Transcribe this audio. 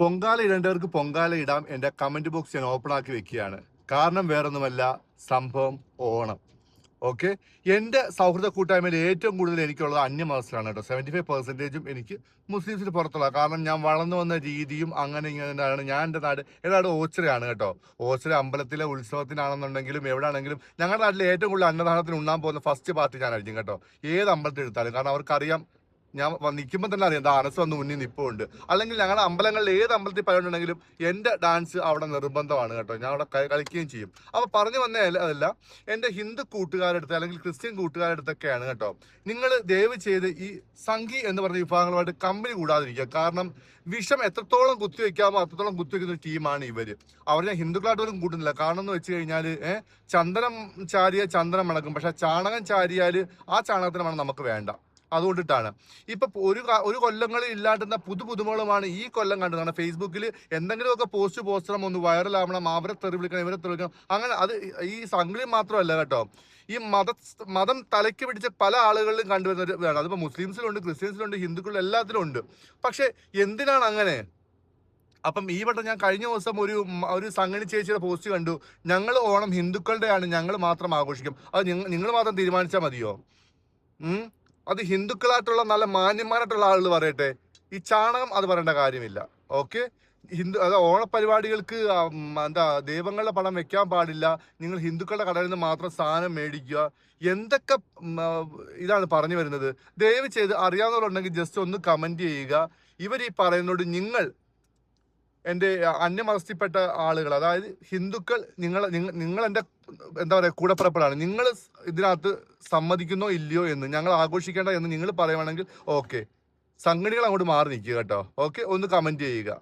പൊങ്കാല ഇടേണ്ടവർക്ക് പൊങ്കാല ഇടാം. എൻ്റെ comment box ഞാൻ ഓപ്പൺ ആക്കി വെക്കുകയാണ്. കാരണം വേറൊന്നുമല്ല, സംഭവം ഓണം. ഓക്കെ, എൻ്റെ സൗഹൃദ കൂട്ടായ്മയിൽ ഏറ്റവും കൂടുതൽ എനിക്കുള്ളത് അന്യമതസ്ഥരാണ് കേട്ടോ. 75% എനിക്ക് മുസ്ലിംസിന് പുറത്തുള്ള. കാരണം ഞാൻ വളർന്നു വന്ന രീതിയും അങ്ങനെ ഇങ്ങനെയാണ്. ഞാൻ എൻ്റെ നാട് ഓച്ചിറയാണ് കേട്ടോ. ഓച്ചിറ അമ്പലത്തിലെ ഉത്സവത്തിനാണെന്നുണ്ടെങ്കിലും എവിടെയാണെങ്കിലും ഞങ്ങളുടെ നാട്ടിൽ ഏറ്റവും കൂടുതൽ അന്നദാനത്തിന് ഉണ്ണാൻ പോകുന്ന ഫസ്റ്റ് പാർട്ടി ഞാനായിരിക്കും കേട്ടോ. ഏത് അമ്പലത്തിൽ എടുത്താലും. കാരണം അവർക്കറിയാം, ഞാൻ നിൽക്കുമ്പോൾ തന്നെ അറിയാം, അനസ് വന്ന് മുന്നിൽ നിൽപ്പുണ്ട്. അല്ലെങ്കിൽ ഞങ്ങളുടെ അമ്പലങ്ങളിൽ ഏത് അമ്പലത്തിൽ പോയിട്ടുണ്ടെങ്കിലും എൻ്റെ ഡാൻസ് അവിടെ നിർബന്ധമാണ് കേട്ടോ. ഞാൻ അവിടെ കളിക്കുകയും ചെയ്യും. അപ്പോൾ പറഞ്ഞു വന്ന അതല്ല, എൻ്റെ ഹിന്ദു കൂട്ടുകാരെടുത്ത് അല്ലെങ്കിൽ ക്രിസ്ത്യൻ കൂട്ടുകാരെടുത്തൊക്കെയാണ് കേട്ടോ, നിങ്ങൾ ദയവ് ചെയ്ത് ഈ സംഘി എന്ന് പറഞ്ഞ വിഭാഗങ്ങളുമായിട്ട് കമ്പനി കൂടാതിരിക്കുക. കാരണം വിഷം എത്രത്തോളം കുത്തിവെക്കാമോ അത്രത്തോളം കുത്തിവെക്കുന്ന ഒരു ടീമാണ് ഇവർ. അവർ ഞാൻ ഹിന്ദുക്കളായിട്ട് പോലും കൂട്ടുന്നില്ല. കാരണം എന്ന് വെച്ച് കഴിഞ്ഞാൽ ചന്ദനം ചാരിയ ചന്ദനം മണക്കും, പക്ഷെ ചാണകം ചാരിയാൽ ആ ചാണകത്തിന് മണം നമുക്ക് വേണ്ട. അതുകൊണ്ടിട്ടാണ് ഇപ്പൊ ഒരു കൊല്ലങ്ങളിൽ ഇല്ലാണ്ടുന്ന പുതുമകളുമാണ് ഈ കൊല്ലം കണ്ടത്. കാരണം ഫേസ്ബുക്കിൽ എന്തെങ്കിലുമൊക്കെ പോസ്റ്റർ ഒന്ന് വൈറലാവണം, അവരെ തെറി വിളിക്കണം, ഇവരെ തെറി വിളിക്കണം, അങ്ങനെ. അത് ഈ സംഘടന മാത്രമല്ല കേട്ടോ, ഈ മതം തലയ്ക്ക് പിടിച്ച പല ആളുകളിലും കണ്ടുവരുന്ന വേണം. അതിപ്പോ മുസ്ലിംസിലുണ്ട്, ക്രിസ്ത്യൻസിലുണ്ട്, ഹിന്ദുക്കളിലും എല്ലാത്തിലും ഉണ്ട്. പക്ഷെ എന്തിനാണ് അങ്ങനെ? അപ്പം ഈ വട്ടം ഞാൻ കഴിഞ്ഞ ദിവസം ഒരു സംഘടന ചേച്ചിയുടെ പോസ്റ്റ് കണ്ടു. ഞങ്ങൾ ഓണം ഹിന്ദുക്കളുടെയാണ്, ഞങ്ങൾ മാത്രം ആഘോഷിക്കും. അത് നിങ്ങൾ മാത്രം തീരുമാനിച്ചാൽ മതിയോ? അത് ഹിന്ദുക്കളായിട്ടുള്ള നല്ല മാന്യന്മാരായിട്ടുള്ള ആളുകൾ പറയട്ടെ. ഈ ചാണകം അത് പറയേണ്ട കാര്യമില്ല. ഓക്കെ, അത് ഓണപരിപാടികൾക്ക് ദൈവങ്ങളുടെ പണം വെക്കാൻ പാടില്ല, നിങ്ങൾ ഹിന്ദുക്കളുടെ കടയിൽ നിന്ന് മാത്രം സാധനം മേടിക്കുക, എന്തൊക്കെ ഇതാണ് പറഞ്ഞു വരുന്നത്. ദയവ് ചെയ്ത് അറിയാവുന്നവരുണ്ടെങ്കിൽ ജസ്റ്റ് ഒന്ന് കമന്റ് ചെയ്യുക. ഇവർ ഈ പറയുന്നോട് നിങ്ങൾ എൻ്റെ അന്യമതസ്ഥിൽപ്പെട്ട ആളുകൾ, അതായത് ഹിന്ദുക്കൾ, നിങ്ങൾ എൻ്റെ എന്താ പറയുക കൂടപ്പിറപ്പുകളാണ്. നിങ്ങൾ ഇതിനകത്ത് സമ്മതിക്കുന്നോ ഇല്ലയോ എന്ന്, ഞങ്ങൾ ആഘോഷിക്കേണ്ട എന്ന് നിങ്ങൾ പറയുവാണെങ്കിൽ ഓക്കെ, സംഘടനകൾ അങ്ങോട്ട് മാറി നിൽക്കുക കേട്ടോ. ഓക്കെ, ഒന്ന് കമന്റ് ചെയ്യുക.